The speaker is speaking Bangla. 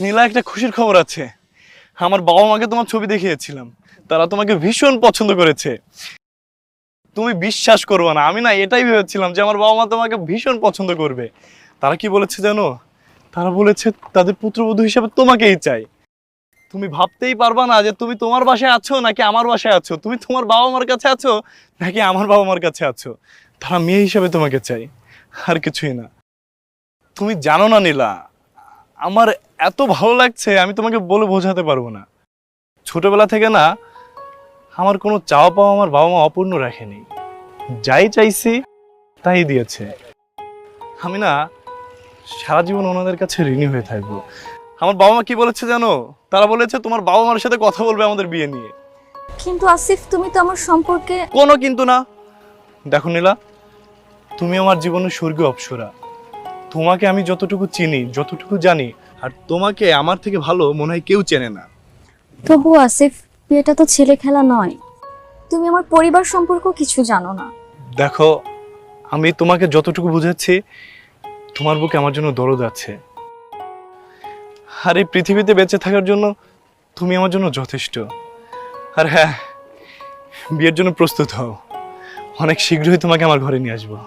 নীলা, একটা খুশির খবর আছে। আমার বাবা মাকে তোমার ছবি দেখিয়েছিলাম, তারা তোমাকে ভীষণ পছন্দ করেছে। তুমি বিশ্বাস করবে না, আমি না এটাই ভেবেছিলাম যে আমার বাবা মা তোমাকে ভীষণ পছন্দ করবে। তারা কি বলেছে জানো? তারা বলেছে তাদের পুত্রবধূ হিসেবে তোমাকেই চাই। তুমি ভাবতেই পারবা না যে তুমি তোমার বাসায় আছো নাকি আমার বাসায় আছো, তুমি তোমার বাবা মার কাছে আছো নাকি আমার বাবা মার কাছে আছো। তারা মেয়ে হিসেবে তোমাকে চাই, আর কিছুই না। তুমি জানো না নীলা, আমার এত ভালো লাগছে, আমি তোমাকে বলে বোঝাতে পারবো না। ছোটবেলা থেকে না আমার কোনো চাওয়া পাওয়া আমার বাবা মা অপূর্ণ রাখেনি। যাই চাইছি তাই দিয়েছে। আমি না সারা জীবন ওনাদের কাছে ঋণী হয়ে থাকবো। আমার বাবা মা কি বলেছে জানো? তারা বলেছে তোমার বাবা মার সাথে কথা বলবে আমাদের বিয়ে নিয়ে। কিন্তু আসিফ, তুমি তো আমার সম্পর্কে। কোনো কিন্তু না। দেখো নীলা, তুমি আমার জীবনের স্বর্গীয় অপ্সরা। তোমাকে আমি যতটুকু চিনি, যতটুকু জানি, আর তোমাকে আমার থেকে ভালো মনে হয় কেউ চেনে না। তবু আসিফ, বিয়েটা তো ছেলে খেলা নয়। তুমি আমার পরিবার সম্পর্ক কিছু জানো না। দেখো, আমি তোমাকে যতটুকু বুঝাচ্ছি, তোমার বুকে আমার জন্য দরদ আছে। আর এই পৃথিবীতে বেঁচে থাকার জন্য তুমি আমার জন্য যথেষ্ট। আর হ্যাঁ, বিয়ের জন্য প্রস্তুত হও। অনেক শীঘ্রই তোমাকে আমার ঘরে নিয়ে আসবো।